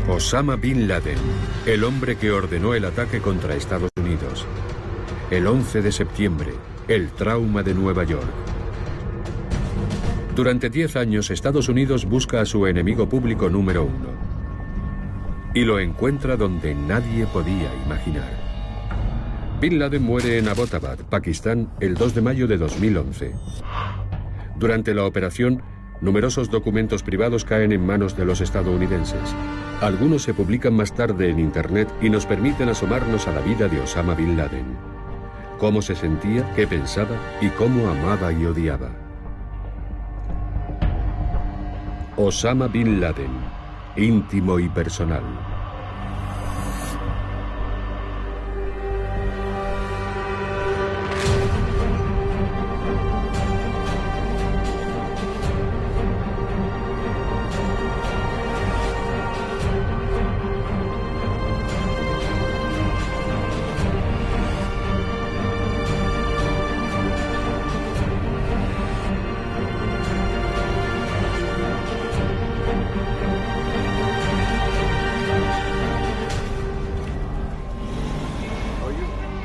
Osama Bin Laden, el hombre que ordenó el ataque contra Estados Unidos. El 11 de septiembre, el trauma de Nueva York. Durante 10 años, Estados Unidos busca a su enemigo público número 1. Y lo encuentra donde nadie podía imaginar. Bin Laden muere en Abbottabad, Pakistán, el 2 de mayo de 2011. Durante la operación, numerosos documentos privados caen en manos de los estadounidenses. Algunos se publican más tarde en Internet y nos permiten asomarnos a la vida de Osama Bin Laden. Cómo se sentía, qué pensaba y cómo amaba y odiaba. Osama Bin Laden, íntimo y personal.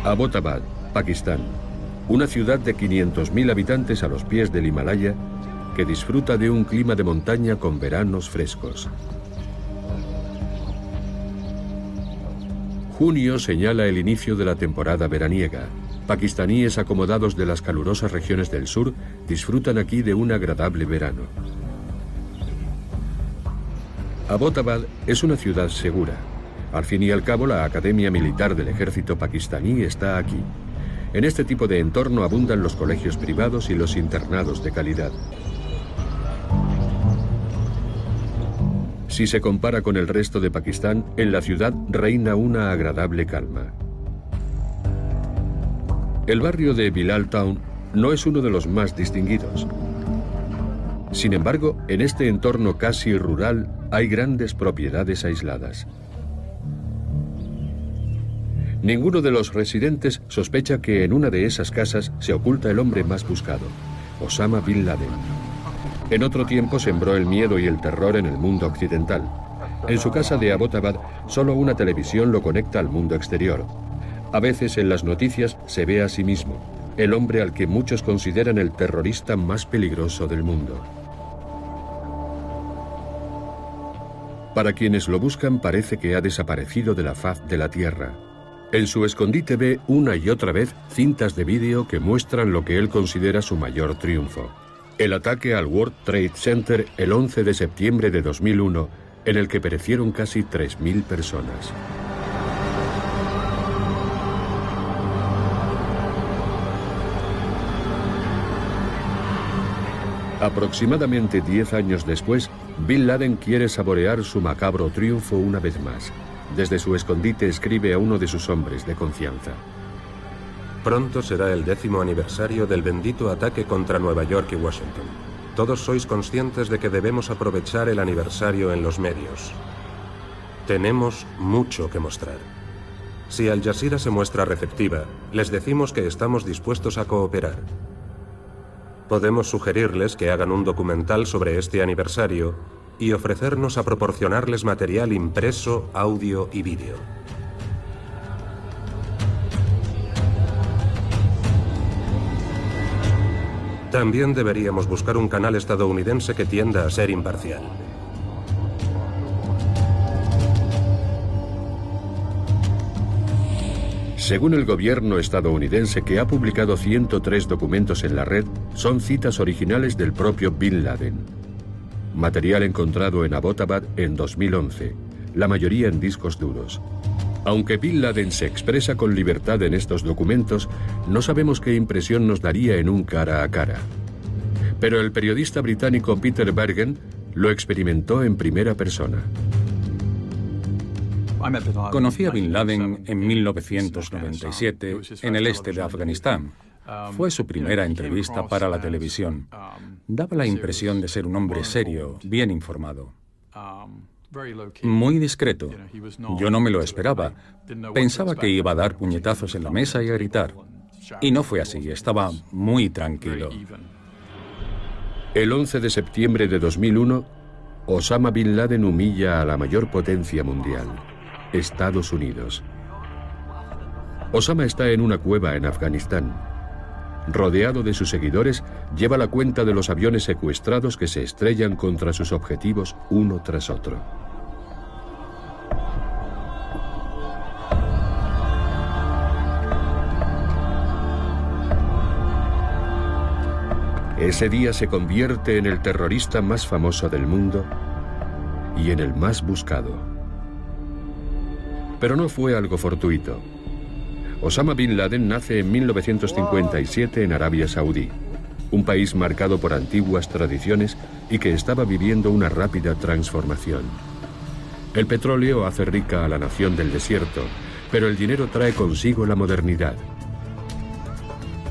Abbottabad, Pakistán, una ciudad de 500.000 habitantes a los pies del Himalaya que disfruta de un clima de montaña con veranos frescos. Junio señala el inicio de la temporada veraniega. Pakistaníes acomodados de las calurosas regiones del sur disfrutan aquí de un agradable verano. Abbottabad es una ciudad segura. Al fin y al cabo, la Academia Militar del Ejército pakistaní está aquí. En este tipo de entorno abundan los colegios privados y los internados de calidad. Si se compara con el resto de Pakistán, en la ciudad reina una agradable calma. El barrio de Bilal Town no es uno de los más distinguidos. Sin embargo, en este entorno casi rural hay grandes propiedades aisladas. Ninguno de los residentes sospecha que en una de esas casas se oculta el hombre más buscado, Osama Bin Laden. En otro tiempo sembró el miedo y el terror en el mundo occidental. En su casa de Abbottabad, solo una televisión lo conecta al mundo exterior. A veces en las noticias se ve a sí mismo, el hombre al que muchos consideran el terrorista más peligroso del mundo. Para quienes lo buscan parece que ha desaparecido de la faz de la tierra. En su escondite ve una y otra vez cintas de vídeo que muestran lo que él considera su mayor triunfo. El ataque al World Trade Center el 11 de septiembre de 2001, en el que perecieron casi 3.000 personas. Aproximadamente 10 años después, Bin Laden quiere saborear su macabro triunfo una vez más. Desde su escondite escribe a uno de sus hombres de confianza. Pronto será el 10º aniversario del bendito ataque contra Nueva York y Washington. Todos sois conscientes de que debemos aprovechar el aniversario en los medios. Tenemos mucho que mostrar. Si Al Jazeera se muestra receptiva, les decimos que estamos dispuestos a cooperar. Podemos sugerirles que hagan un documental sobre este aniversario y ofrecernos a proporcionarles material impreso, audio y vídeo. También deberíamos buscar un canal estadounidense que tienda a ser imparcial. Según el gobierno estadounidense, que ha publicado 103 documentos en la red, son citas originales del propio Bin Laden. Material encontrado en Abbottabad en 2011, la mayoría en discos duros. Aunque Bin Laden se expresa con libertad en estos documentos, no sabemos qué impresión nos daría en un cara a cara. Pero el periodista británico Peter Bergen lo experimentó en primera persona. Conocí a Bin Laden en 1997 en el este de Afganistán. Fue su primera entrevista para la televisión. Daba la impresión de ser un hombre serio, bien informado. Muy discreto. Yo no me lo esperaba. Pensaba que iba a dar puñetazos en la mesa y a gritar. Y no fue así, estaba muy tranquilo. El 11 de septiembre de 2001, Osama Bin Laden humilla a la mayor potencia mundial, Estados Unidos. Osama está en una cueva en Afganistán. Rodeado de sus seguidores, lleva la cuenta de los aviones secuestrados que se estrellan contra sus objetivos uno tras otro. Ese día se convierte en el terrorista más famoso del mundo y en el más buscado. Pero no fue algo fortuito. Osama Bin Laden nace en 1957 en Arabia Saudí, un país marcado por antiguas tradiciones y que estaba viviendo una rápida transformación. El petróleo hace rica a la nación del desierto, pero el dinero trae consigo la modernidad.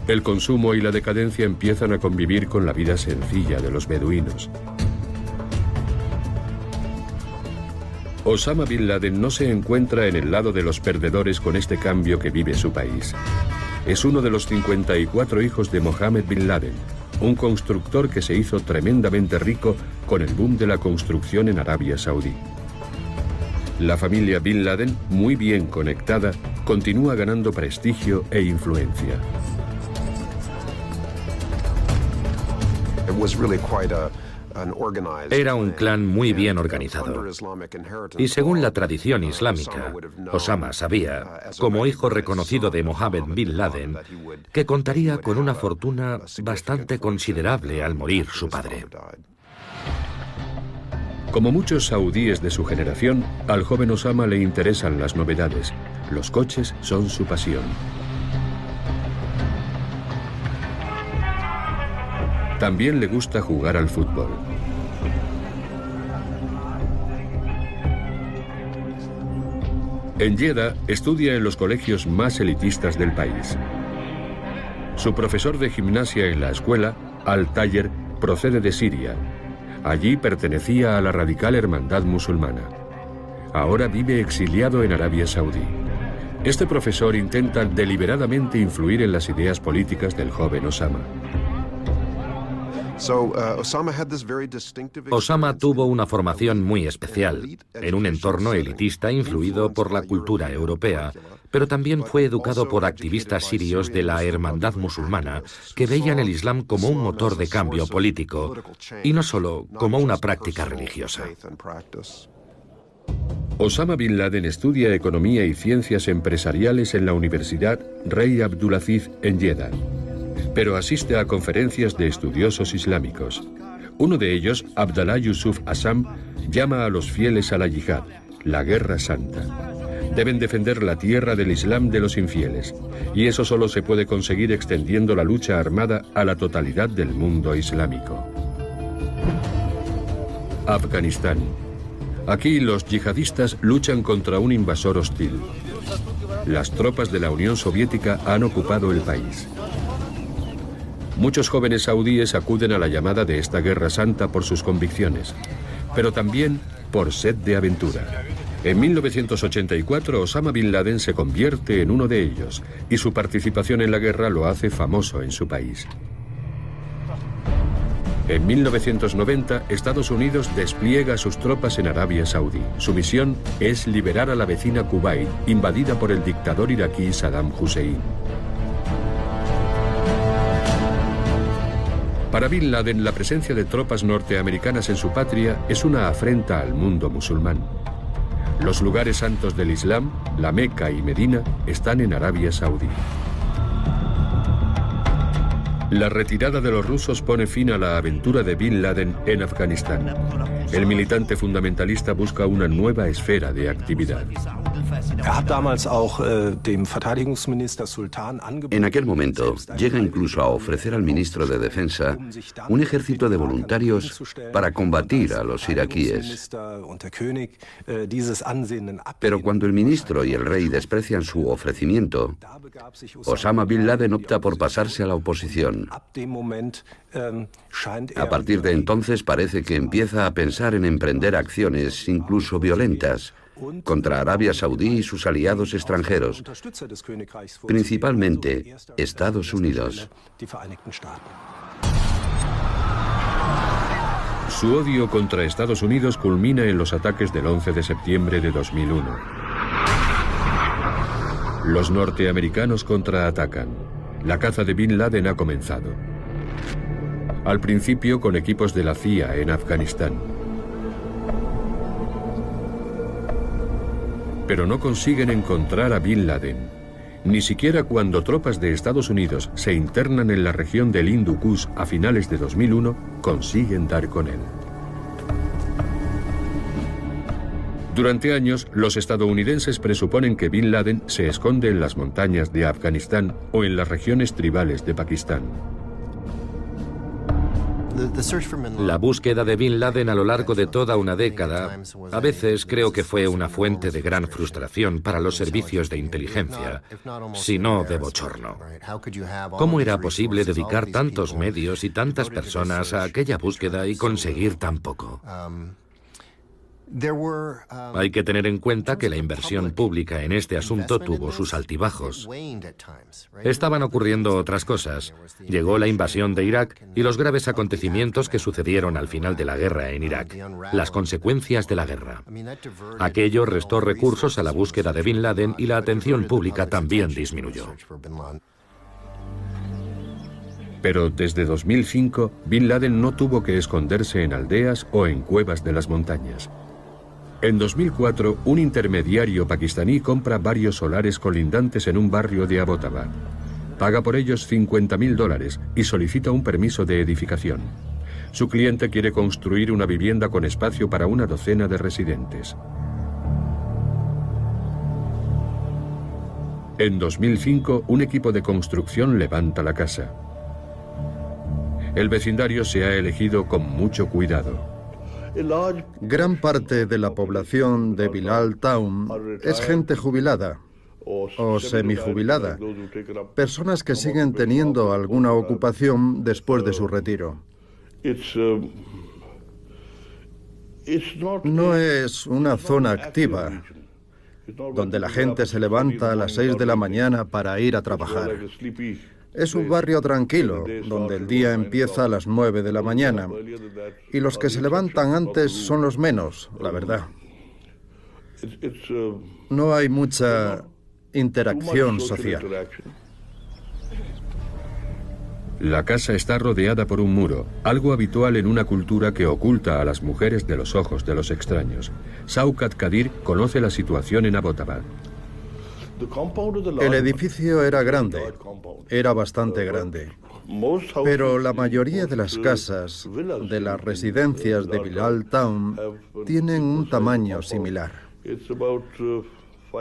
El consumo y la decadencia empiezan a convivir con la vida sencilla de los beduinos. Osama Bin Laden no se encuentra en el lado de los perdedores con este cambio que vive su país. Es uno de los 54 hijos de Mohammed Bin Laden, un constructor que se hizo tremendamente rico con el boom de la construcción en Arabia Saudí. La familia Bin Laden, muy bien conectada, continúa ganando prestigio e influencia. Era un clan muy bien organizado. Y según la tradición islámica, Osama sabía, como hijo reconocido de Mohammed Bin Laden, que contaría con una fortuna bastante considerable al morir su padre. Como muchos saudíes de su generación, al joven Osama le interesan las novedades. Los coches son su pasión. También le gusta jugar al fútbol. En Jeddah estudia en los colegios más elitistas del país. Su profesor de gimnasia en la escuela, Al-Tayer, procede de Siria. Allí pertenecía a la radical hermandad musulmana. Ahora vive exiliado en Arabia Saudí. Este profesor intenta deliberadamente influir en las ideas políticas del joven Osama. Osama tuvo una formación muy especial, en un entorno elitista influido por la cultura europea, pero también fue educado por activistas sirios de la hermandad musulmana que veían el Islam como un motor de cambio político y no solo como una práctica religiosa. Osama Bin Laden estudia economía y ciencias empresariales en la Universidad Rey Abdulaziz en Jeddah, pero asiste a conferencias de estudiosos islámicos. Uno de ellos, Abdallah Yusuf Assam, llama a los fieles a la yihad, la guerra santa. Deben defender la tierra del Islam de los infieles, y eso solo se puede conseguir extendiendo la lucha armada a la totalidad del mundo islámico. Afganistán. Aquí los yihadistas luchan contra un invasor hostil. Las tropas de la Unión Soviética han ocupado el país. Muchos jóvenes saudíes acuden a la llamada de esta guerra santa por sus convicciones, pero también por sed de aventura. En 1984, Osama Bin Laden se convierte en uno de ellos, y su participación en la guerra lo hace famoso en su país. En 1990, Estados Unidos despliega sus tropas en Arabia Saudí. Su misión es liberar a la vecina Kuwait, invadida por el dictador iraquí Saddam Hussein. Para Bin Laden, la presencia de tropas norteamericanas en su patria es una afrenta al mundo musulmán. Los lugares santos del Islam, la Meca y Medina, están en Arabia Saudí. La retirada de los rusos pone fin a la aventura de Bin Laden en Afganistán. El militante fundamentalista busca una nueva esfera de actividad. En aquel momento, llega incluso a ofrecer al ministro de Defensa un ejército de voluntarios para combatir a los iraquíes. Pero cuando el ministro y el rey desprecian su ofrecimiento, Osama Bin Laden opta por pasarse a la oposición. A partir de entonces parece que empieza a pensar en emprender acciones, incluso violentas, contra Arabia Saudí y sus aliados extranjeros, principalmente Estados Unidos. Su odio contra Estados Unidos culmina en los ataques del 11 de septiembre de 2001. Los norteamericanos contraatacan. La caza de Bin Laden ha comenzado. Al principio con equipos de la CIA en Afganistán. Pero no consiguen encontrar a Bin Laden. Ni siquiera cuando tropas de Estados Unidos se internan en la región del Hindu Kush a finales de 2001, consiguen dar con él. Durante años, los estadounidenses presuponen que Bin Laden se esconde en las montañas de Afganistán o en las regiones tribales de Pakistán. La búsqueda de Bin Laden a lo largo de toda una década, a veces creo que fue una fuente de gran frustración para los servicios de inteligencia, si no de bochorno. ¿Cómo era posible dedicar tantos medios y tantas personas a aquella búsqueda y conseguir tan poco? Hay que tener en cuenta que la inversión pública en este asunto tuvo sus altibajos. Estaban ocurriendo otras cosas. Llegó la invasión de Irak y los graves acontecimientos que sucedieron al final de la guerra en Irak, las consecuencias de la guerra. Aquello restó recursos a la búsqueda de Bin Laden y la atención pública también disminuyó. Pero desde 2005, Bin Laden no tuvo que esconderse en aldeas o en cuevas de las montañas. En 2004, un intermediario pakistaní compra varios solares colindantes en un barrio de Abbottabad. Paga por ellos $50.000 y solicita un permiso de edificación. Su cliente quiere construir una vivienda con espacio para una docena de residentes. En 2005, un equipo de construcción levanta la casa. El vecindario se ha elegido con mucho cuidado. Gran parte de la población de Bilal Town es gente jubilada o semijubilada, personas que siguen teniendo alguna ocupación después de su retiro. No es una zona activa, donde la gente se levanta a las 6 de la mañana para ir a trabajar. Es un barrio tranquilo, donde el día empieza a las 9 de la mañana, y los que se levantan antes son los menos, la verdad. No hay mucha interacción social. La casa está rodeada por un muro, algo habitual en una cultura que oculta a las mujeres de los ojos de los extraños. Shaukat Qadir conoce la situación en Abbottabad. El edificio era grande, era bastante grande, pero la mayoría de las casas de las residencias de Bilal Town tienen un tamaño similar.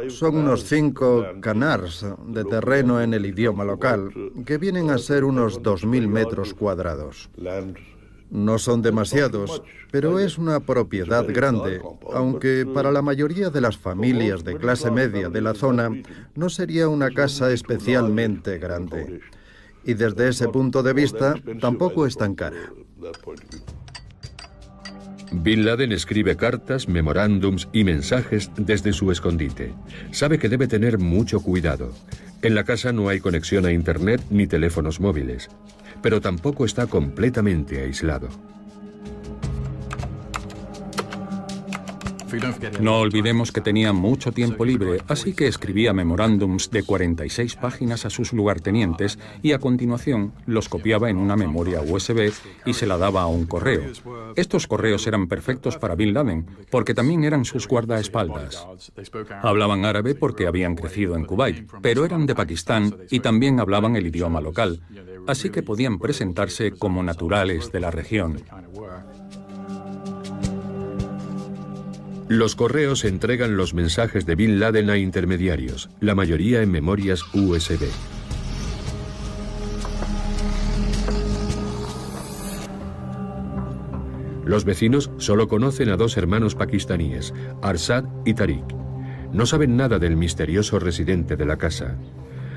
Son unos 5 canars de terreno en el idioma local, que vienen a ser unos 2.000 metros cuadrados. No son demasiados, pero es una propiedad grande, aunque para la mayoría de las familias de clase media de la zona no sería una casa especialmente grande. Y desde ese punto de vista, tampoco es tan cara. Bin Laden escribe cartas, memorándums y mensajes desde su escondite. Sabe que debe tener mucho cuidado. En la casa no hay conexión a Internet ni teléfonos móviles, pero tampoco está completamente aislado. No olvidemos que tenía mucho tiempo libre, así que escribía memorándums de 46 páginas a sus lugartenientes y a continuación los copiaba en una memoria USB y se la daba a un correo. Estos correos eran perfectos para Bin Laden, porque también eran sus guardaespaldas. Hablaban árabe porque habían crecido en Kuwait, pero eran de Pakistán y también hablaban el idioma local, así que podían presentarse como naturales de la región. Los correos entregan los mensajes de Bin Laden a intermediarios, la mayoría en memorias USB. Los vecinos solo conocen a 2 hermanos pakistaníes, Arshad y Tariq. No saben nada del misterioso residente de la casa.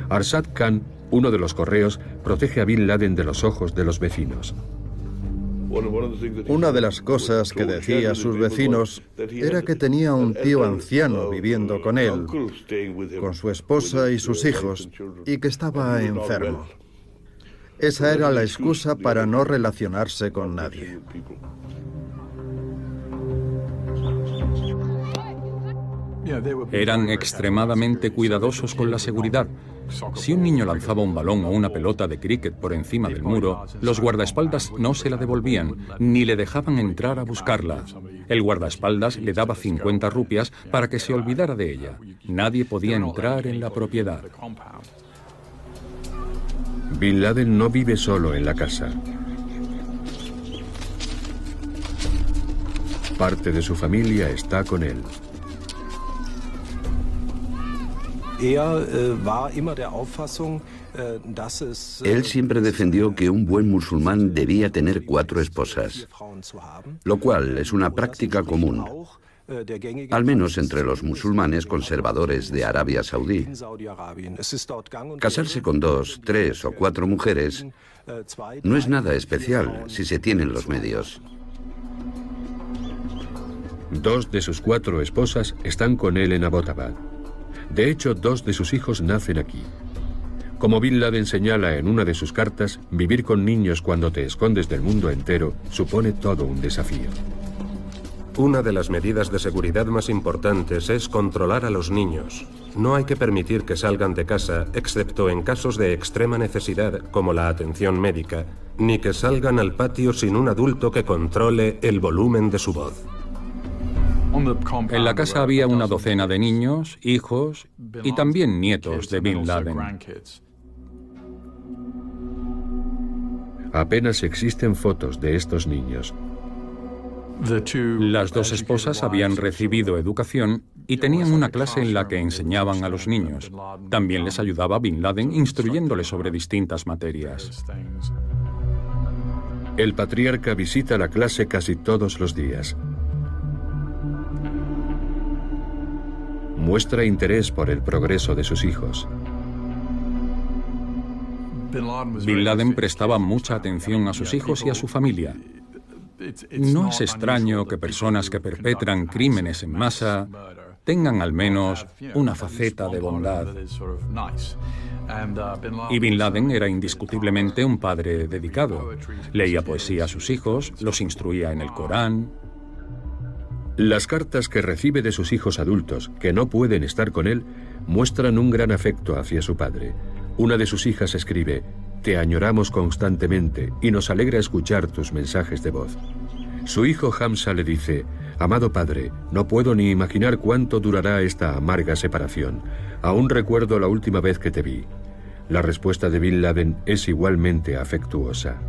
Arshad Khan, uno de los correos, protege a Bin Laden de los ojos de los vecinos. Una de las cosas que decía a sus vecinos era que tenía un tío anciano viviendo con él, con su esposa y sus hijos, y que estaba enfermo. Esa era la excusa para no relacionarse con nadie. Eran extremadamente cuidadosos con la seguridad. Si un niño lanzaba un balón o una pelota de cricket por encima del muro, los guardaespaldas no se la devolvían, ni le dejaban entrar a buscarla. El guardaespaldas le daba 50 rupias para que se olvidara de ella. Nadie podía entrar en la propiedad. Bin Laden no vive solo en la casa. Parte de su familia está con él. Él siempre defendió que un buen musulmán debía tener 4 esposas, lo cual es una práctica común, al menos entre los musulmanes conservadores de Arabia Saudí. Casarse con 2, 3 o 4 mujeres no es nada especial si se tienen los medios. 2 de sus 4 esposas están con él en Abbottabad. De hecho, 2 de sus hijos nacen aquí. Como Bin Laden señala en una de sus cartas, vivir con niños cuando te escondes del mundo entero supone todo un desafío. Una de las medidas de seguridad más importantes es controlar a los niños. No hay que permitir que salgan de casa, excepto en casos de extrema necesidad, como la atención médica, ni que salgan al patio sin un adulto que controle el volumen de su voz. En la casa había una docena de niños, hijos y también nietos de Bin Laden. Apenas existen fotos de estos niños. Las 2 esposas habían recibido educación y tenían una clase en la que enseñaban a los niños. También les ayudaba Bin Laden instruyéndoles sobre distintas materias. El patriarca visita la clase casi todos los días. Muestra interés por el progreso de sus hijos. Bin Laden prestaba mucha atención a sus hijos y a su familia. No es extraño que personas que perpetran crímenes en masa tengan al menos una faceta de bondad. Y Bin Laden era indiscutiblemente un padre dedicado. Leía poesía a sus hijos, los instruía en el Corán. Las cartas que recibe de sus hijos adultos, que no pueden estar con él, muestran un gran afecto hacia su padre. Una de sus hijas escribe: «Te añoramos constantemente y nos alegra escuchar tus mensajes de voz». Su hijo Hamza le dice: «Amado padre, no puedo ni imaginar cuánto durará esta amarga separación. Aún recuerdo la última vez que te vi». La respuesta de Bin Laden es igualmente afectuosa.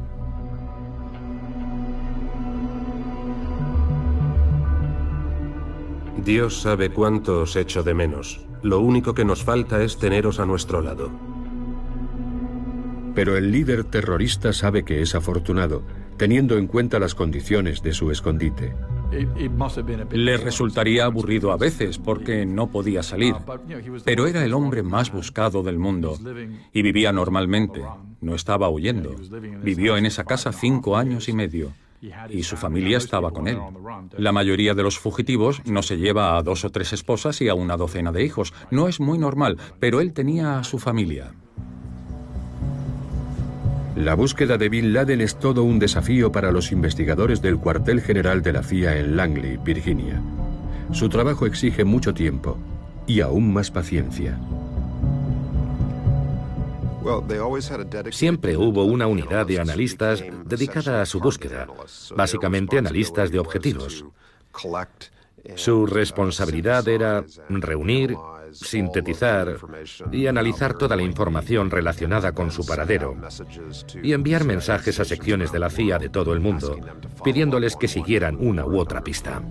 Dios sabe cuánto os echo de menos. Lo único que nos falta es teneros a nuestro lado. Pero el líder terrorista sabe que es afortunado, teniendo en cuenta las condiciones de su escondite. Le resultaría aburrido a veces porque no podía salir, pero era el hombre más buscado del mundo y vivía normalmente, no estaba huyendo. Vivió en esa casa 5 años y medio. Y su familia estaba con él. La mayoría de los fugitivos no se lleva a 2 o 3 esposas y a una docena de hijos. No es muy normal, pero él tenía a su familia. La búsqueda de Bin Laden es todo un desafío para los investigadores del cuartel general de la CIA en Langley, Virginia. Su trabajo exige mucho tiempo y aún más paciencia. Siempre hubo una unidad de analistas dedicada a su búsqueda, básicamente analistas de objetivos. Su responsabilidad era reunir, sintetizar y analizar toda la información relacionada con su paradero y enviar mensajes a secciones de la CIA de todo el mundo, pidiéndoles que siguieran una u otra pista.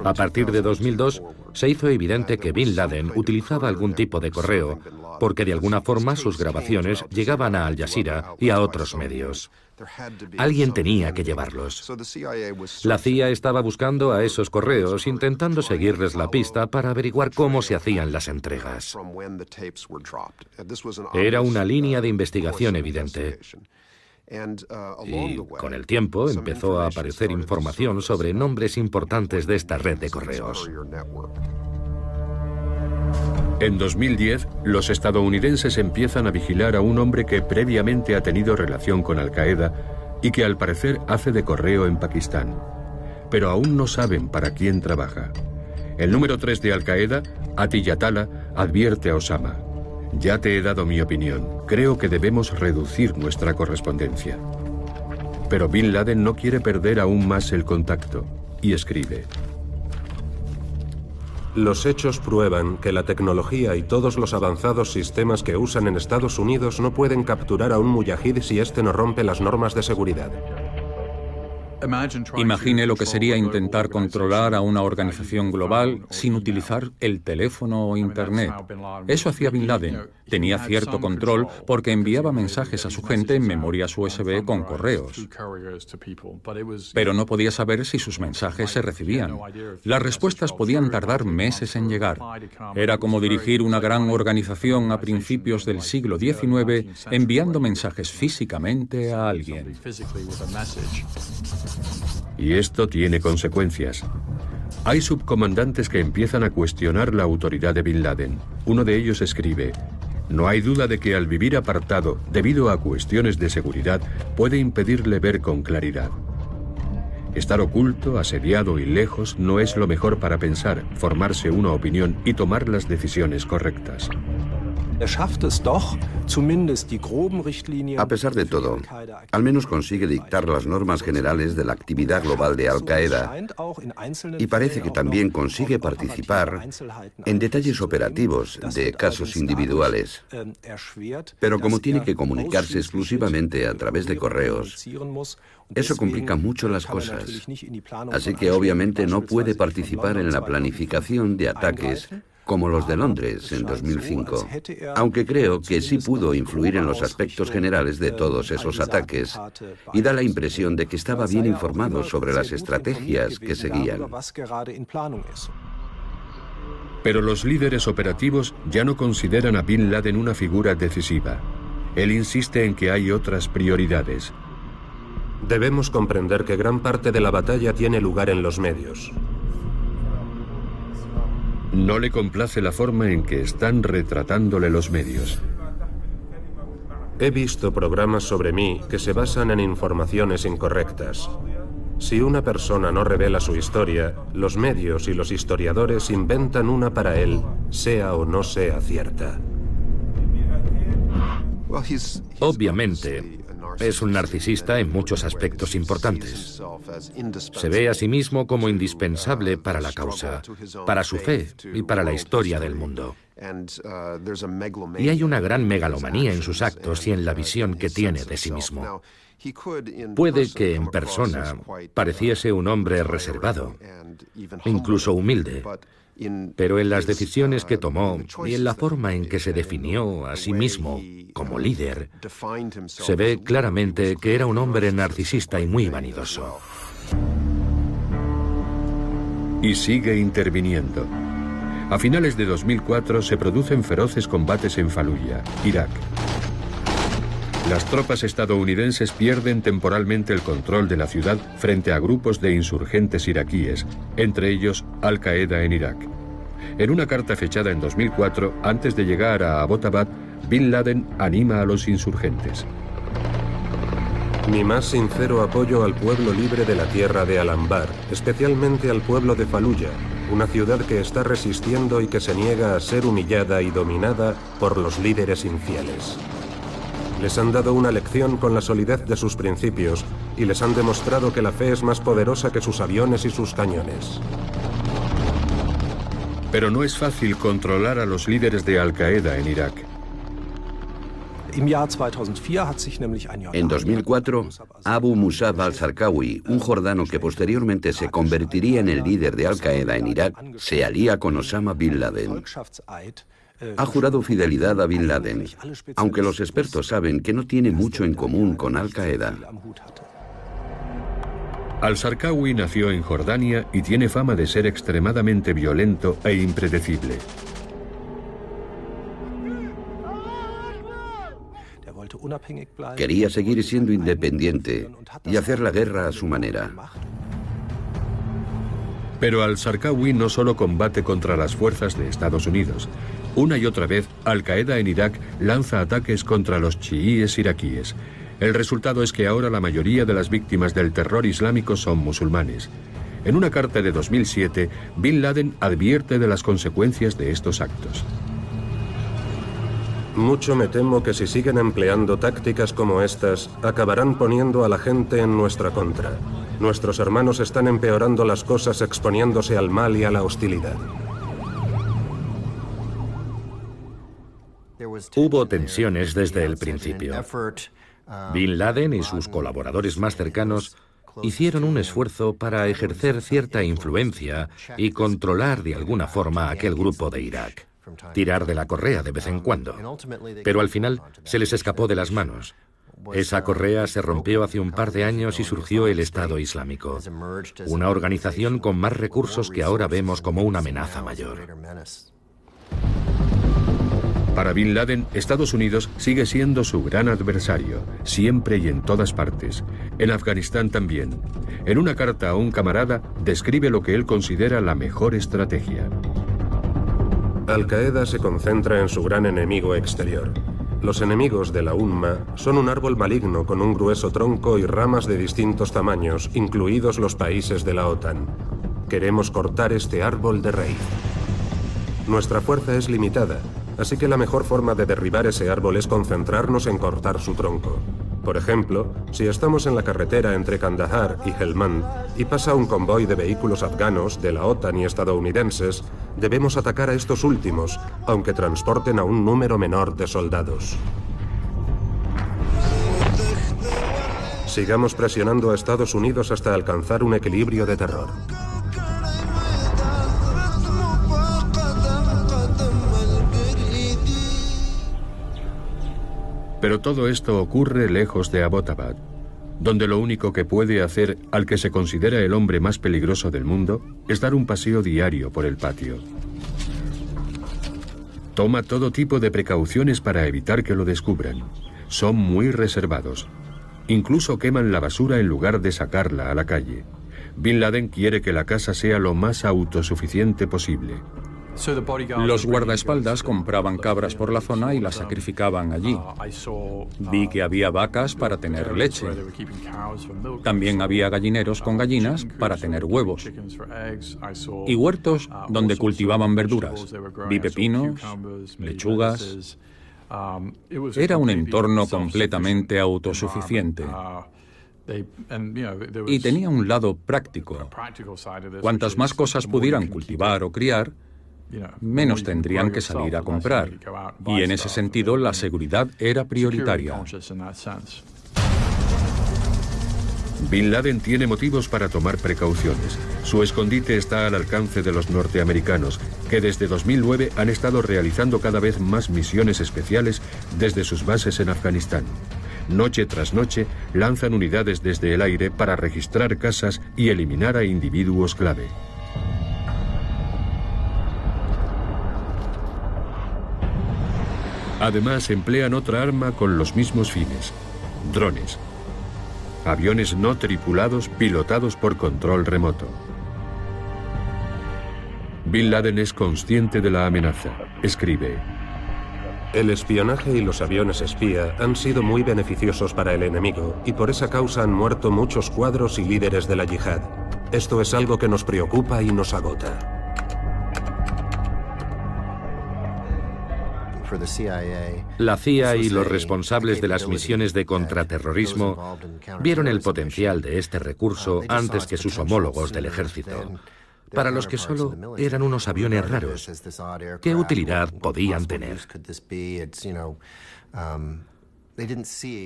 A partir de 2002, se hizo evidente que Bin Laden utilizaba algún tipo de correo, porque de alguna forma sus grabaciones llegaban a Al Jazeera y a otros medios. Alguien tenía que llevarlos. La CIA estaba buscando a esos correos, intentando seguirles la pista para averiguar cómo se hacían las entregas. Era una línea de investigación evidente. Y con el tiempo empezó a aparecer información sobre nombres importantes de esta red de correos. En 2010, los estadounidenses empiezan a vigilar a un hombre que previamente ha tenido relación con Al-Qaeda y que al parecer hace de correo en Pakistán. Pero aún no saben para quién trabaja. El número 3 de Al-Qaeda, Atiyatala, advierte a Osama: ya te he dado mi opinión, creo que debemos reducir nuestra correspondencia. Pero Bin Laden no quiere perder aún más el contacto, y escribe: los hechos prueban que la tecnología y todos los avanzados sistemas que usan en Estados Unidos no pueden capturar a un muyahid si este no rompe las normas de seguridad. Imagine lo que sería intentar controlar a una organización global sin utilizar el teléfono o Internet. Eso hacía Bin Laden. Tenía cierto control porque enviaba mensajes a su gente en memorias USB con correos. Pero no podía saber si sus mensajes se recibían. Las respuestas podían tardar meses en llegar. Era como dirigir una gran organización a principios del siglo XIX enviando mensajes físicamente a alguien. Y esto tiene consecuencias. Hay subcomandantes que empiezan a cuestionar la autoridad de Bin Laden. Uno de ellos escribe: no hay duda de que al vivir apartado, debido a cuestiones de seguridad, puede impedirle ver con claridad. Estar oculto, asediado y lejos no es lo mejor para pensar, formarse una opinión y tomar las decisiones correctas. A pesar de todo, al menos consigue dictar las normas generales de la actividad global de Al-Qaeda y parece que también consigue participar en detalles operativos de casos individuales. Pero como tiene que comunicarse exclusivamente a través de correos, eso complica mucho las cosas. Así que obviamente no puede participar en la planificación de ataques como los de Londres en 2005, aunque creo que sí pudo influir en los aspectos generales de todos esos ataques y da la impresión de que estaba bien informado sobre las estrategias que seguían. Pero los líderes operativos ya no consideran a Bin Laden una figura decisiva. Él insiste en que hay otras prioridades. Debemos comprender que gran parte de la batalla tiene lugar en los medios. No le complace la forma en que están retratándole los medios. He visto programas sobre mí que se basan en informaciones incorrectas. Si una persona no revela su historia, los medios y los historiadores inventan una para él, sea o no sea cierta. Obviamente, es un narcisista en muchos aspectos importantes. Se ve a sí mismo como indispensable para la causa, para su fe y para la historia del mundo. Y hay una gran megalomanía en sus actos y en la visión que tiene de sí mismo. Puede que en persona pareciese un hombre reservado, incluso humilde, pero en las decisiones que tomó y en la forma en que se definió a sí mismo como líder, se ve claramente que era un hombre narcisista y muy vanidoso. Y sigue interviniendo. A finales de 2004 se producen feroces combates en Faluya, Irak. Las tropas estadounidenses pierden temporalmente el control de la ciudad frente a grupos de insurgentes iraquíes, entre ellos Al-Qaeda en Irak. En una carta fechada en 2004, antes de llegar a Abbottabad, Bin Laden anima a los insurgentes. Mi más sincero apoyo al pueblo libre de la tierra de Al-Anbar, especialmente al pueblo de Faluya, una ciudad que está resistiendo y que se niega a ser humillada y dominada por los líderes infieles. Les han dado una lección con la solidez de sus principios y les han demostrado que la fe es más poderosa que sus aviones y sus cañones. Pero no es fácil controlar a los líderes de Al-Qaeda en Irak. En 2004, Abu Musab al-Zarqawi, un jordano que posteriormente se convertiría en el líder de Al-Qaeda en Irak, se alía con Osama Bin Laden. Ha jurado fidelidad a Bin Laden, aunque los expertos saben que no tiene mucho en común con Al-Qaeda. Al-Zarqawi nació en Jordania y tiene fama de ser extremadamente violento e impredecible. Quería seguir siendo independiente y hacer la guerra a su manera. Pero Al-Zarqawi no solo combate contra las fuerzas de Estados Unidos. Una y otra vez, Al-Qaeda en Irak lanza ataques contra los chiíes iraquíes. El resultado es que ahora la mayoría de las víctimas del terror islámico son musulmanes. En una carta de 2007, Bin Laden advierte de las consecuencias de estos actos. Mucho me temo que si siguen empleando tácticas como estas, acabarán poniendo a la gente en nuestra contra. Nuestros hermanos están empeorando las cosas exponiéndose al mal y a la hostilidad. Hubo tensiones desde el principio. Bin Laden y sus colaboradores más cercanos hicieron un esfuerzo para ejercer cierta influencia y controlar de alguna forma aquel grupo de Irak. Tirar de la correa de vez en cuando. Pero al final se les escapó de las manos. Esa correa se rompió hace un par de años y surgió el Estado Islámico, una organización con más recursos que ahora vemos como una amenaza mayor. Para Bin Laden, Estados Unidos sigue siendo su gran adversario, siempre y en todas partes. En Afganistán también. En una carta a un camarada, describe lo que él considera la mejor estrategia. Al-Qaeda se concentra en su gran enemigo exterior. Los enemigos de la UNMA son un árbol maligno con un grueso tronco y ramas de distintos tamaños, incluidos los países de la OTAN. Queremos cortar este árbol de raíz. Nuestra fuerza es limitada, así que la mejor forma de derribar ese árbol es concentrarnos en cortar su tronco. Por ejemplo, si estamos en la carretera entre Kandahar y Helmand y pasa un convoy de vehículos afganos de la OTAN y estadounidenses, debemos atacar a estos últimos, aunque transporten a un número menor de soldados. Sigamos presionando a Estados Unidos hasta alcanzar un equilibrio de terror. Pero todo esto ocurre lejos de Abbottabad, donde lo único que puede hacer al que se considera el hombre más peligroso del mundo es dar un paseo diario por el patio. Toma todo tipo de precauciones para evitar que lo descubran. Son muy reservados. Incluso queman la basura en lugar de sacarla a la calle. Bin Laden quiere que la casa sea lo más autosuficiente posible. Los guardaespaldas compraban cabras por la zona y las sacrificaban allí. Vi que había vacas para tener leche. También había gallineros con gallinas para tener huevos. Y huertos donde cultivaban verduras. Vi pepinos, lechugas. Era un entorno completamente autosuficiente. Y tenía un lado práctico. Cuantas más cosas pudieran cultivar o criar, menos tendrían que salir a comprar. Y en ese sentido, la seguridad era prioritaria. Bin Laden tiene motivos para tomar precauciones. Su escondite está al alcance de los norteamericanos, que desde 2009 han estado realizando cada vez más misiones especiales desde sus bases en Afganistán. Noche tras noche, lanzan unidades desde el aire para registrar casas y eliminar a individuos clave. Además, emplean otra arma con los mismos fines: drones. Aviones no tripulados pilotados por control remoto. Bin Laden es consciente de la amenaza. Escribe: el espionaje y los aviones espía han sido muy beneficiosos para el enemigo y por esa causa han muerto muchos cuadros y líderes de la yihad. Esto es algo que nos preocupa y nos agota. La CIA y los responsables de las misiones de contraterrorismo vieron el potencial de este recurso antes que sus homólogos del ejército, para los que solo eran unos aviones raros. ¿Qué utilidad podían tener?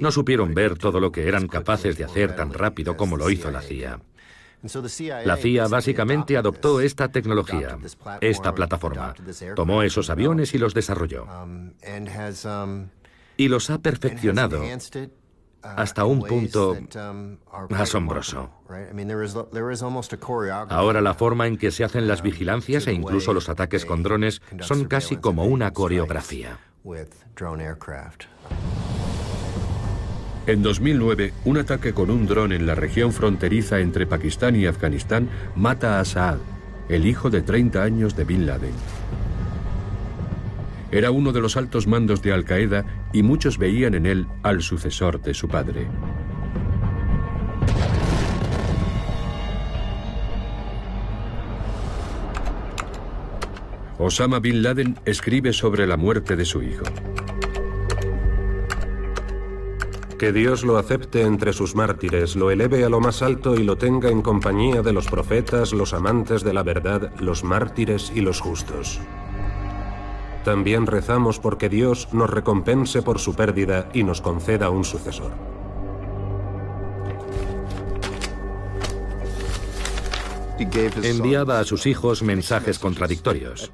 No supieron ver todo lo que eran capaces de hacer tan rápido como lo hizo la CIA. La CIA básicamente adoptó esta tecnología, esta plataforma, tomó esos aviones y los desarrolló. Y los ha perfeccionado hasta un punto asombroso. Ahora la forma en que se hacen las vigilancias e incluso los ataques con drones son casi como una coreografía. En 2009, un ataque con un dron en la región fronteriza entre Pakistán y Afganistán mata a Saad, el hijo de 30 años de Bin Laden. Era uno de los altos mandos de Al-Qaeda y muchos veían en él al sucesor de su padre. Osama Bin Laden escribe sobre la muerte de su hijo. Que Dios lo acepte entre sus mártires, lo eleve a lo más alto y lo tenga en compañía de los profetas, los amantes de la verdad, los mártires y los justos. También rezamos porque Dios nos recompense por su pérdida y nos conceda un sucesor. Enviaba a sus hijos mensajes contradictorios.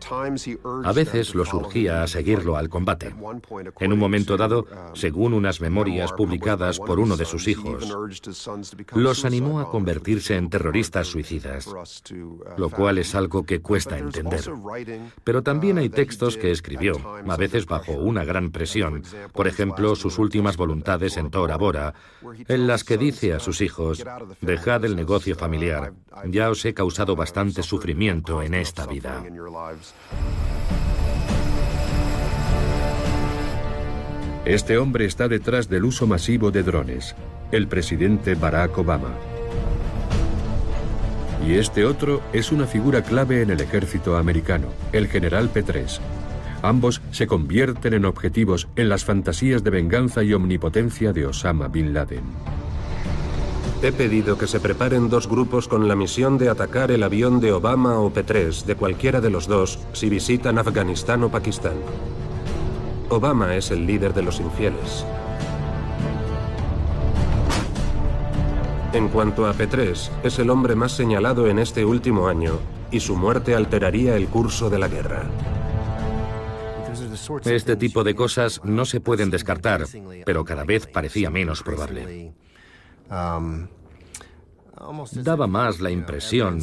A veces los urgía a seguirlo al combate. En un momento dado, según unas memorias publicadas por uno de sus hijos, los animó a convertirse en terroristas suicidas, lo cual es algo que cuesta entender. Pero también hay textos que escribió, a veces bajo una gran presión, por ejemplo, sus últimas voluntades en Tora Bora, en las que dice a sus hijos: dejad el negocio familiar, ya os he causado bastante sufrimiento en esta vida. Este hombre está detrás del uso masivo de drones, el presidente Barack Obama. Y este otro es una figura clave en el ejército americano, el general Petraeus. Ambos se convierten en objetivos en las fantasías de venganza y omnipotencia de Osama Bin Laden. He pedido que se preparen 2 grupos con la misión de atacar el avión de Obama o Petraeus, de cualquiera de los dos, si visitan Afganistán o Pakistán. Obama es el líder de los infieles. En cuanto a Petraeus, es el hombre más señalado en este último año, y su muerte alteraría el curso de la guerra. Este tipo de cosas no se pueden descartar, pero cada vez parecía menos probable. Daba más la impresión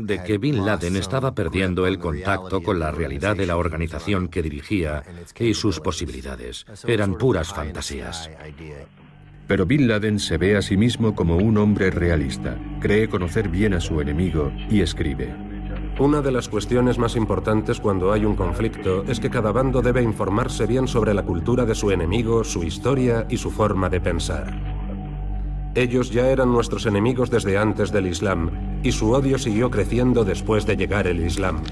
de que Bin Laden estaba perdiendo el contacto con la realidad de la organización que dirigía y sus posibilidades. Eran puras fantasías. Pero Bin Laden se ve a sí mismo como un hombre realista, cree conocer bien a su enemigo y escribe: Una de las cuestiones más importantes cuando hay un conflicto es que cada bando debe informarse bien sobre la cultura de su enemigo, su historia y su forma de pensar. Ellos ya eran nuestros enemigos desde antes del Islam, y su odio siguió creciendo después de llegar el Islam.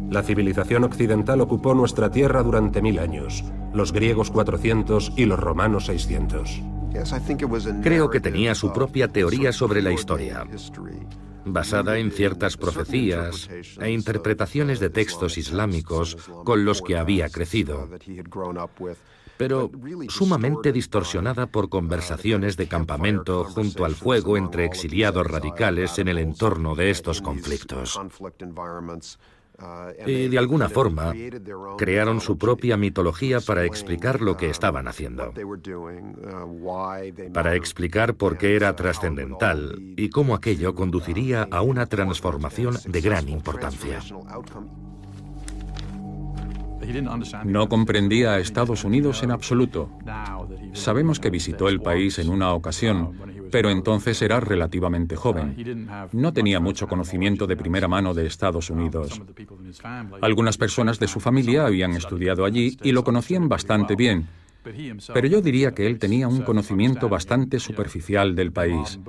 La civilización occidental ocupó nuestra tierra durante 1000 años, los griegos 400 y los romanos 600. Creo que tenía su propia teoría sobre la historia, basada en ciertas profecías e interpretaciones de textos islámicos con los que había crecido, pero sumamente distorsionada por conversaciones de campamento junto al fuego entre exiliados radicales en el entorno de estos conflictos. Y de alguna forma crearon su propia mitología para explicar lo que estaban haciendo, para explicar por qué era trascendental y cómo aquello conduciría a una transformación de gran importancia. No comprendía a Estados Unidos en absoluto. Sabemos que visitó el país en una ocasión, pero entonces era relativamente joven. No tenía mucho conocimiento de primera mano de Estados Unidos. Algunas personas de su familia habían estudiado allí y lo conocían bastante bien, pero yo diría que él tenía un conocimiento bastante superficial del país.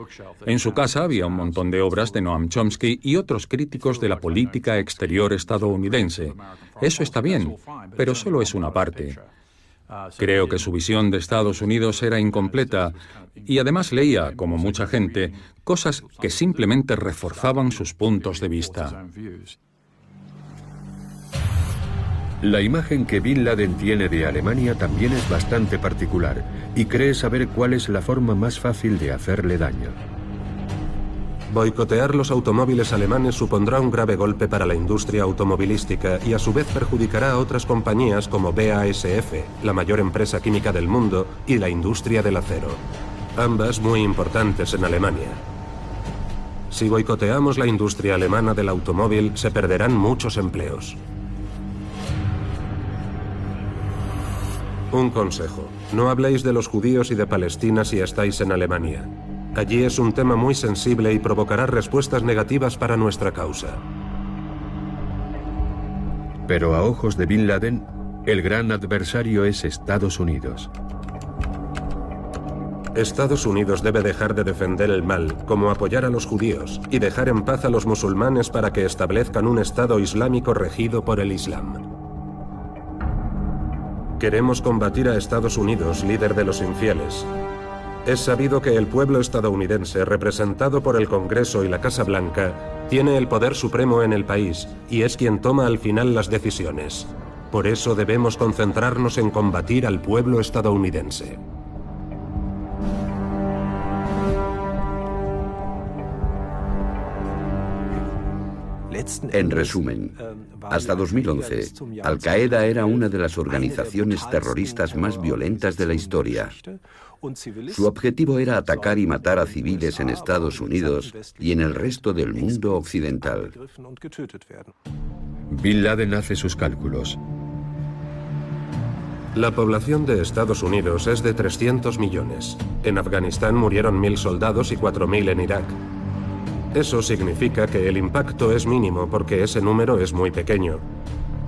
En su casa había un montón de obras de Noam Chomsky y otros críticos de la política exterior estadounidense. Eso está bien, pero solo es una parte. Creo que su visión de Estados Unidos era incompleta y además leía, como mucha gente, cosas que simplemente reforzaban sus puntos de vista. La imagen que Bin Laden tiene de Alemania también es bastante particular y cree saber cuál es la forma más fácil de hacerle daño. Boicotear los automóviles alemanes supondrá un grave golpe para la industria automovilística y a su vez perjudicará a otras compañías como BASF, la mayor empresa química del mundo, y la industria del acero, ambas muy importantes en Alemania. Si boicoteamos la industria alemana del automóvil, se perderán muchos empleos. Un consejo: no habléis de los judíos y de Palestina si estáis en Alemania. Allí es un tema muy sensible y provocará respuestas negativas para nuestra causa. Pero a ojos de Bin Laden, el gran adversario es Estados Unidos. Estados Unidos debe dejar de defender el mal, como apoyar a los judíos, y dejar en paz a los musulmanes para que establezcan un Estado islámico regido por el Islam. Queremos combatir a Estados Unidos, líder de los infieles. Es sabido que el pueblo estadounidense, representado por el Congreso y la Casa Blanca, tiene el poder supremo en el país y es quien toma al final las decisiones. Por eso debemos concentrarnos en combatir al pueblo estadounidense. En resumen, hasta 2011, Al-Qaeda era una de las organizaciones terroristas más violentas de la historia. Su objetivo era atacar y matar a civiles en Estados Unidos y en el resto del mundo occidental. Bin Laden hace sus cálculos. La población de Estados Unidos es de 300 millones. En Afganistán murieron 1000 soldados y 4000 en Irak. Eso significa que el impacto es mínimo porque ese número es muy pequeño.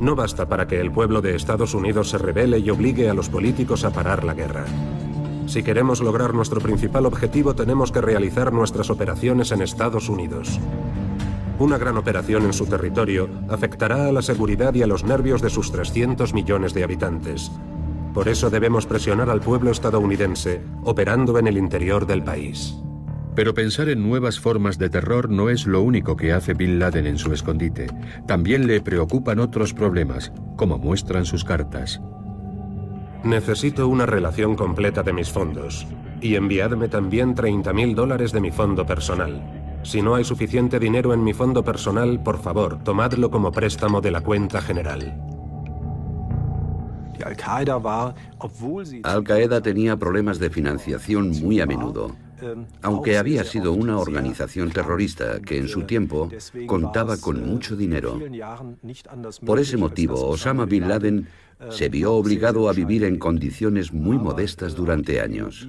No basta para que el pueblo de Estados Unidos se rebele y obligue a los políticos a parar la guerra. Si queremos lograr nuestro principal objetivo, tenemos que realizar nuestras operaciones en Estados Unidos. Una gran operación en su territorio afectará a la seguridad y a los nervios de sus 300 millones de habitantes. Por eso debemos presionar al pueblo estadounidense, operando en el interior del país. Pero pensar en nuevas formas de terror no es lo único que hace Bin Laden en su escondite. También le preocupan otros problemas, como muestran sus cartas. Necesito una relación completa de mis fondos. Y enviadme también $30.000 de mi fondo personal. Si no hay suficiente dinero en mi fondo personal, por favor, tomadlo como préstamo de la cuenta general. Al-Qaeda tenía problemas de financiación muy a menudo, aunque había sido una organización terrorista que en su tiempo contaba con mucho dinero. Por ese motivo, Osama Bin Laden se vio obligado a vivir en condiciones muy modestas durante años.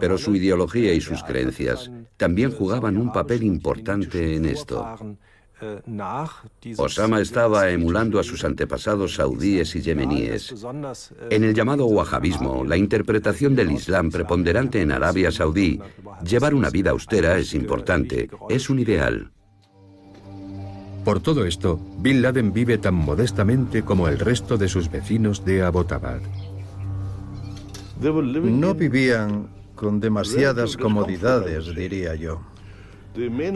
Pero su ideología y sus creencias también jugaban un papel importante en esto. Osama estaba emulando a sus antepasados saudíes y yemeníes. En el llamado wahabismo, la interpretación del Islam preponderante en Arabia Saudí, llevar una vida austera es importante, es un ideal. Por todo esto, Bin Laden vive tan modestamente como el resto de sus vecinos de Abbottabad. No vivían con demasiadas comodidades, diría yo.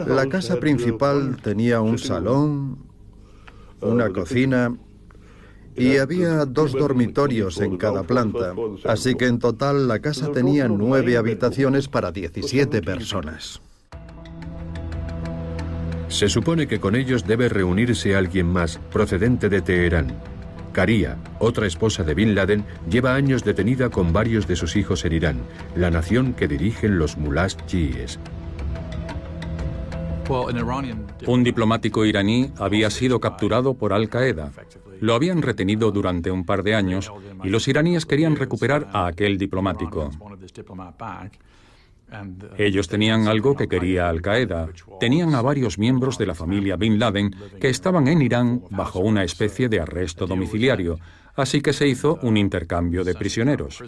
La casa principal tenía un salón, una cocina y había 2 dormitorios en cada planta, así que en total la casa tenía 9 habitaciones para 17 personas. Se supone que con ellos debe reunirse alguien más, procedente de Teherán. Karia, otra esposa de Bin Laden, lleva años detenida con varios de sus hijos en Irán, la nación que dirigen los mulás chiíes. Un diplomático iraní había sido capturado por Al-Qaeda. Lo habían retenido durante un par de años y los iraníes querían recuperar a aquel diplomático. Ellos tenían algo que quería Al-Qaeda. Tenían a varios miembros de la familia Bin Laden que estaban en Irán bajo una especie de arresto domiciliario, así que se hizo un intercambio de prisioneros.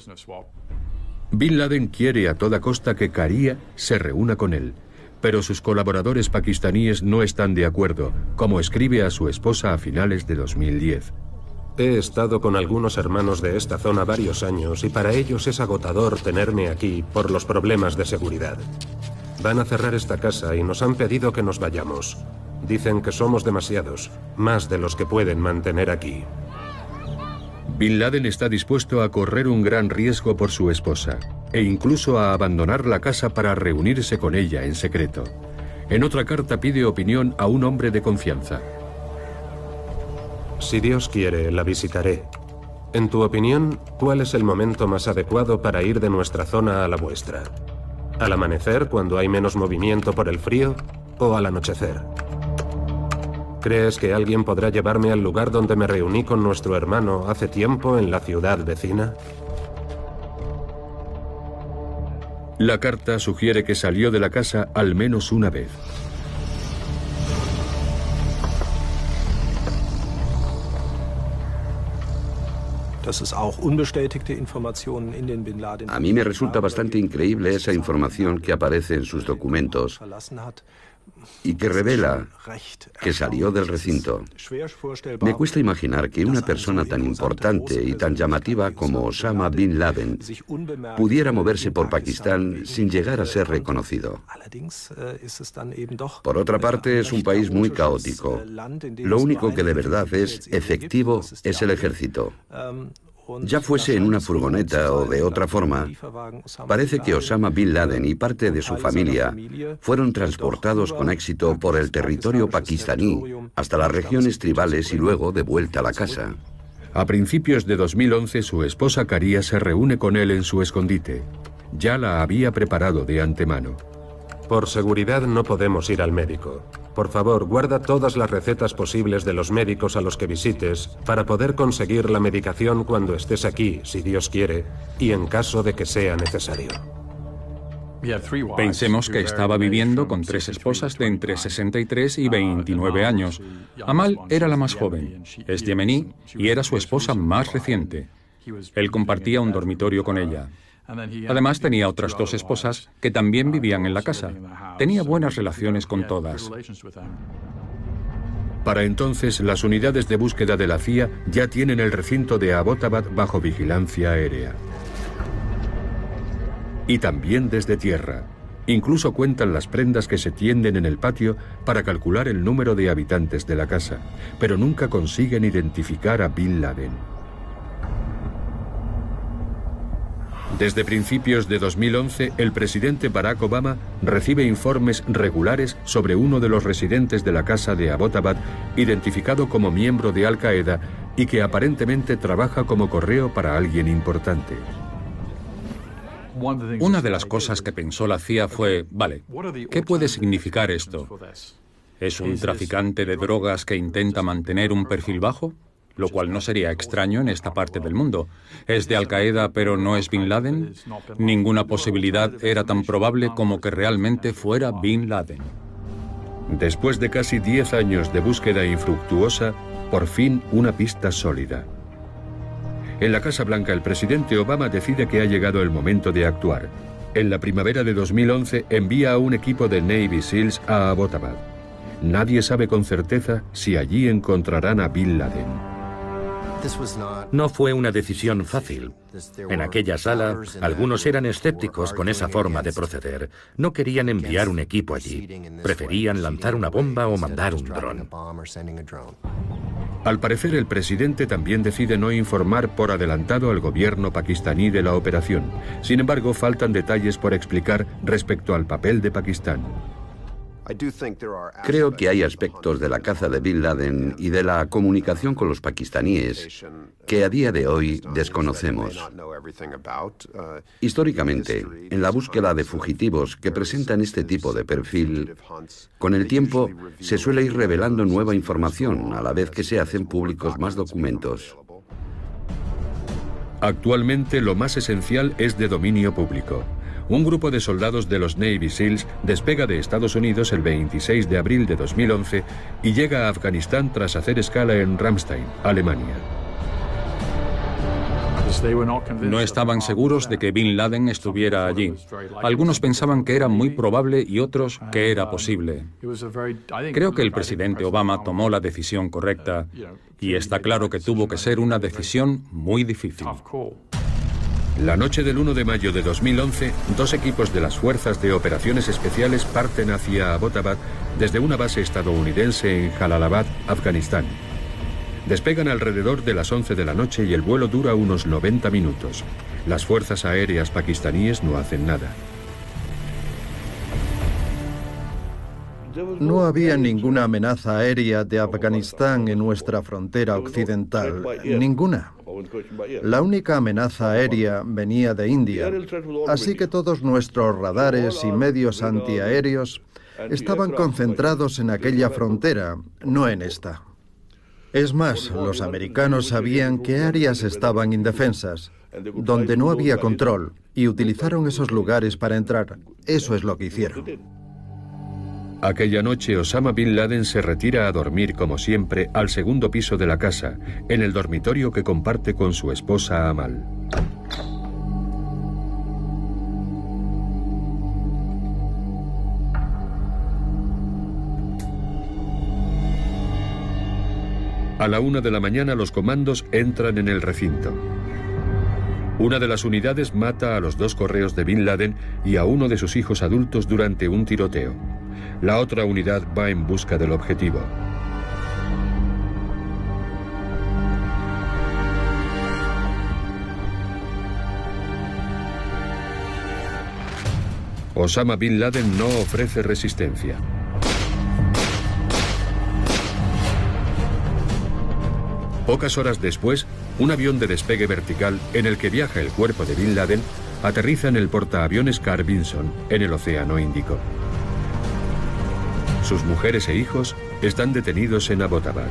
Bin Laden quiere a toda costa que Karia se reúna con él, pero sus colaboradores pakistaníes no están de acuerdo, como escribe a su esposa a finales de 2010. He estado con algunos hermanos de esta zona varios años y para ellos es agotador tenerme aquí por los problemas de seguridad. Van a cerrar esta casa y nos han pedido que nos vayamos. Dicen que somos demasiados, más de los que pueden mantener aquí. Bin Laden está dispuesto a correr un gran riesgo por su esposa e incluso a abandonar la casa para reunirse con ella en secreto. En otra carta pide opinión a un hombre de confianza. Si Dios quiere, la visitaré. En tu opinión, ¿cuál es el momento más adecuado para ir de nuestra zona a la vuestra? ¿Al amanecer, cuando hay menos movimiento por el frío, o al anochecer? ¿Crees que alguien podrá llevarme al lugar donde me reuní con nuestro hermano hace tiempo en la ciudad vecina? La carta sugiere que salió de la casa al menos una vez. A mí me resulta bastante increíble esa información que aparece en sus documentos y que revela que salió del recinto. Me cuesta imaginar que una persona tan importante y tan llamativa como Osama Bin Laden pudiera moverse por Pakistán sin llegar a ser reconocido. Por otra parte, es un país muy caótico. Lo único que de verdad es efectivo es el ejército. Ya fuese en una furgoneta o de otra forma, parece que Osama Bin Laden y parte de su familia fueron transportados con éxito por el territorio pakistaní hasta las regiones tribales y luego de vuelta a la casa. A principios de 2011, su esposa Karia se reúne con él en su escondite. Ya la había preparado de antemano. Por seguridad no podemos ir al médico. Por favor, guarda todas las recetas posibles de los médicos a los que visites para poder conseguir la medicación cuando estés aquí, si Dios quiere, y en caso de que sea necesario. Pensemos que estaba viviendo con 3 esposas de entre 63 y 29 años. Amal era la más joven, es yemení y era su esposa más reciente. Él compartía un dormitorio con ella. Además, tenía otras 2 esposas que también vivían en la casa. Tenía buenas relaciones con todas. Para entonces, las unidades de búsqueda de la CIA ya tienen el recinto de Abbottabad bajo vigilancia aérea. Y también desde tierra. Incluso cuentan las prendas que se tienden en el patio para calcular el número de habitantes de la casa, pero nunca consiguen identificar a Bin Laden. Desde principios de 2011, el presidente Barack Obama recibe informes regulares sobre uno de los residentes de la casa de Abbottabad, identificado como miembro de Al Qaeda y que aparentemente trabaja como correo para alguien importante. Una de las cosas que pensó la CIA fue, vale, ¿qué puede significar esto? ¿Es un traficante de drogas que intenta mantener un perfil bajo? Lo cual no sería extraño en esta parte del mundo. ¿Es de Al Qaeda pero no es Bin Laden? Ninguna posibilidad era tan probable como que realmente fuera Bin Laden. Después de casi 10 años de búsqueda infructuosa, por fin una pista sólida. En la Casa Blanca, el presidente Obama decide que ha llegado el momento de actuar. En la primavera de 2011 envía a un equipo de Navy SEALs a Abbottabad. Nadie sabe con certeza si allí encontrarán a Bin Laden. No fue una decisión fácil. En aquella sala, algunos eran escépticos con esa forma de proceder. No querían enviar un equipo allí. Preferían lanzar una bomba o mandar un dron. Al parecer, el presidente también decide no informar por adelantado al gobierno pakistaní de la operación. Sin embargo, faltan detalles por explicar respecto al papel de Pakistán. Creo que hay aspectos de la caza de Bin Laden y de la comunicación con los pakistaníes que a día de hoy desconocemos. Históricamente, en la búsqueda de fugitivos que presentan este tipo de perfil, con el tiempo se suele ir revelando nueva información a la vez que se hacen públicos más documentos. Actualmente, lo más esencial es de dominio público. Un grupo de soldados de los Navy SEALs despega de Estados Unidos el 26 de abril de 2011 y llega a Afganistán tras hacer escala en Ramstein, Alemania. No estaban seguros de que Bin Laden estuviera allí. Algunos pensaban que era muy probable y otros que era posible. Creo que el presidente Obama tomó la decisión correcta y está claro que tuvo que ser una decisión muy difícil. La noche del 1 de mayo de 2011, 2 equipos de las Fuerzas de Operaciones Especiales parten hacia Abbottabad desde una base estadounidense en Jalalabad, Afganistán. Despegan alrededor de las 11 de la noche y el vuelo dura unos 90 minutos. Las fuerzas aéreas pakistaníes no hacen nada. No había ninguna amenaza aérea de Afganistán en nuestra frontera occidental. Ninguna. La única amenaza aérea venía de India, así que todos nuestros radares y medios antiaéreos estaban concentrados en aquella frontera, no en esta. Es más, los americanos sabían qué áreas estaban indefensas, donde no había control, y utilizaron esos lugares para entrar. Eso es lo que hicieron. Aquella noche Osama Bin Laden se retira a dormir como siempre al segundo piso de la casa, en el dormitorio que comparte con su esposa Amal. A la 1 de la mañana los comandos entran en el recinto. Una de las unidades mata a los 2 correos de Bin Laden y a uno de sus hijos adultos durante un tiroteo. La otra unidad va en busca del objetivo. Osama Bin Laden no ofrece resistencia. Pocas horas después, un avión de despegue vertical en el que viaja el cuerpo de Bin Laden aterriza en el portaaviones Carl Vinson, en el Océano Índico. Sus mujeres e hijos están detenidos en Abbottabad.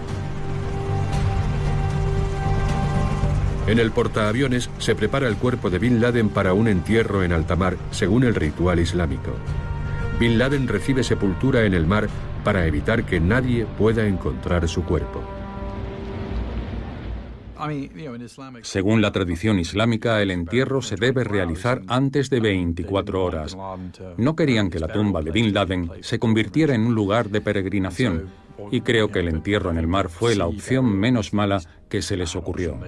En el portaaviones se prepara el cuerpo de Bin Laden para un entierro en alta mar, según el ritual islámico. Bin Laden recibe sepultura en el mar para evitar que nadie pueda encontrar su cuerpo. Según la tradición islámica, el entierro se debe realizar antes de 24 horas. No querían que la tumba de Bin Laden se convirtiera en un lugar de peregrinación, y creo que el entierro en el mar fue la opción menos mala que se les ocurrió.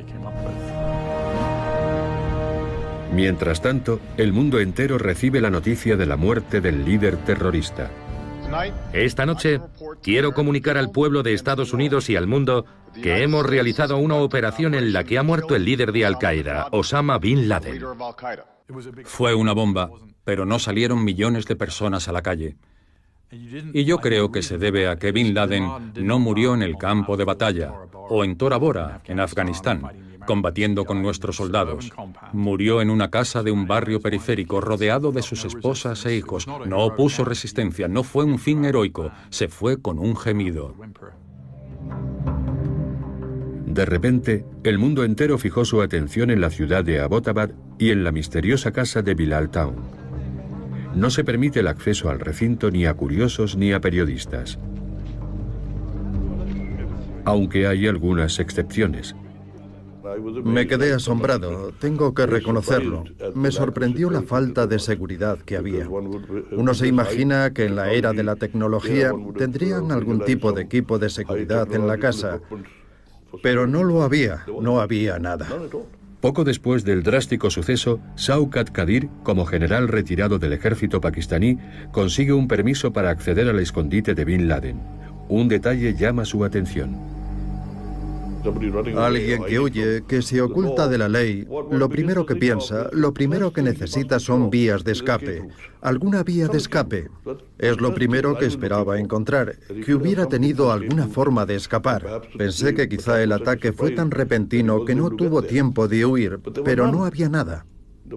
Mientras tanto, el mundo entero recibe la noticia de la muerte del líder terrorista. Esta noche quiero comunicar al pueblo de Estados Unidos y al mundo que hemos realizado una operación en la que ha muerto el líder de Al-Qaeda, Osama Bin Laden. Fue una bomba, pero no salieron millones de personas a la calle. Y yo creo que se debe a que Bin Laden no murió en el campo de batalla o en Tora Bora, en Afganistán, combatiendo con nuestros soldados. Murió en una casa de un barrio periférico rodeado de sus esposas e hijos. No opuso resistencia, no fue un fin heroico, se fue con un gemido. De repente, el mundo entero fijó su atención en la ciudad de Abbottabad y en la misteriosa casa de Bilal Town. No se permite el acceso al recinto ni a curiosos ni a periodistas. Aunque hay algunas excepciones. Me quedé asombrado, tengo que reconocerlo. Me sorprendió la falta de seguridad que había. Uno se imagina que en la era de la tecnología tendrían algún tipo de equipo de seguridad en la casa, pero no lo había, no había nada. Poco después del drástico suceso, Shaukat Qadir, como general retirado del ejército pakistaní, consigue un permiso para acceder al escondite de Bin Laden. Un detalle llama su atención. Alguien que huye, que se oculta de la ley, lo primero que piensa, lo primero que necesita son vías de escape. Alguna vía de escape. Es lo primero que esperaba encontrar, que hubiera tenido alguna forma de escapar. Pensé que quizá el ataque fue tan repentino que no tuvo tiempo de huir, pero no había nada.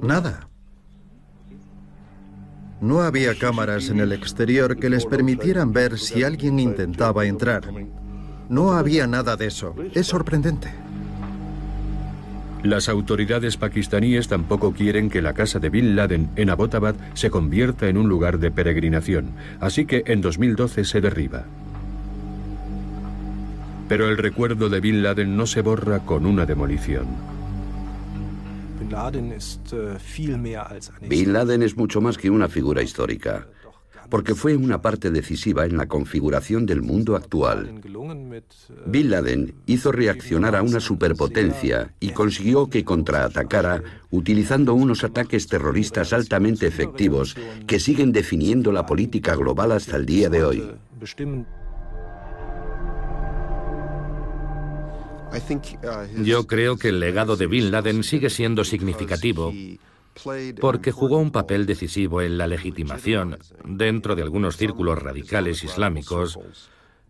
Nada. No había cámaras en el exterior que les permitieran ver si alguien intentaba entrar. No había nada de eso. Es sorprendente. Las autoridades pakistaníes tampoco quieren que la casa de Bin Laden en Abbottabad se convierta en un lugar de peregrinación, así que en 2012 se derriba. Pero el recuerdo de Bin Laden no se borra con una demolición. Bin Laden es mucho más que una figura histórica, porque fue una parte decisiva en la configuración del mundo actual. Bin Laden hizo reaccionar a una superpotencia y consiguió que contraatacara utilizando unos ataques terroristas altamente efectivos que siguen definiendo la política global hasta el día de hoy. Yo creo que el legado de Bin Laden sigue siendo significativo porque jugó un papel decisivo en la legitimación, dentro de algunos círculos radicales islámicos,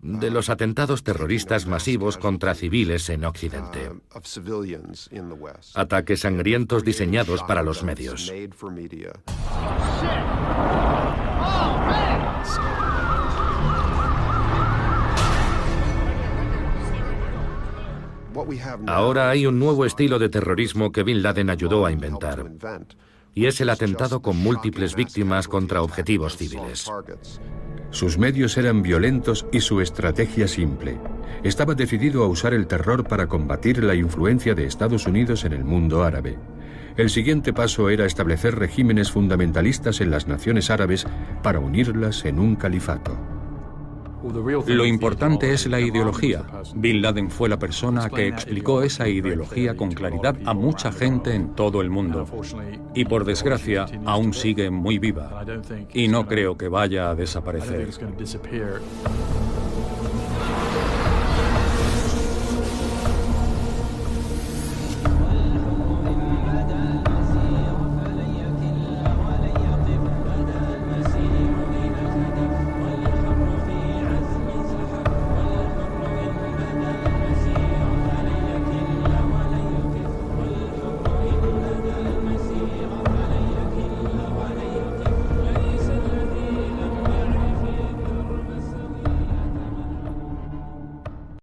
de los atentados terroristas masivos contra civiles en Occidente. Ataques sangrientos diseñados para los medios. Ahora hay un nuevo estilo de terrorismo que Bin Laden ayudó a inventar, y es el atentado con múltiples víctimas contra objetivos civiles. Sus medios eran violentos y su estrategia simple. Estaba decidido a usar el terror para combatir la influencia de Estados Unidos en el mundo árabe. El siguiente paso era establecer regímenes fundamentalistas en las naciones árabes para unirlas en un califato. Lo importante es la ideología. Bin Laden fue la persona que explicó esa ideología con claridad a mucha gente en todo el mundo. Y por desgracia, aún sigue muy viva. Y no creo que vaya a desaparecer.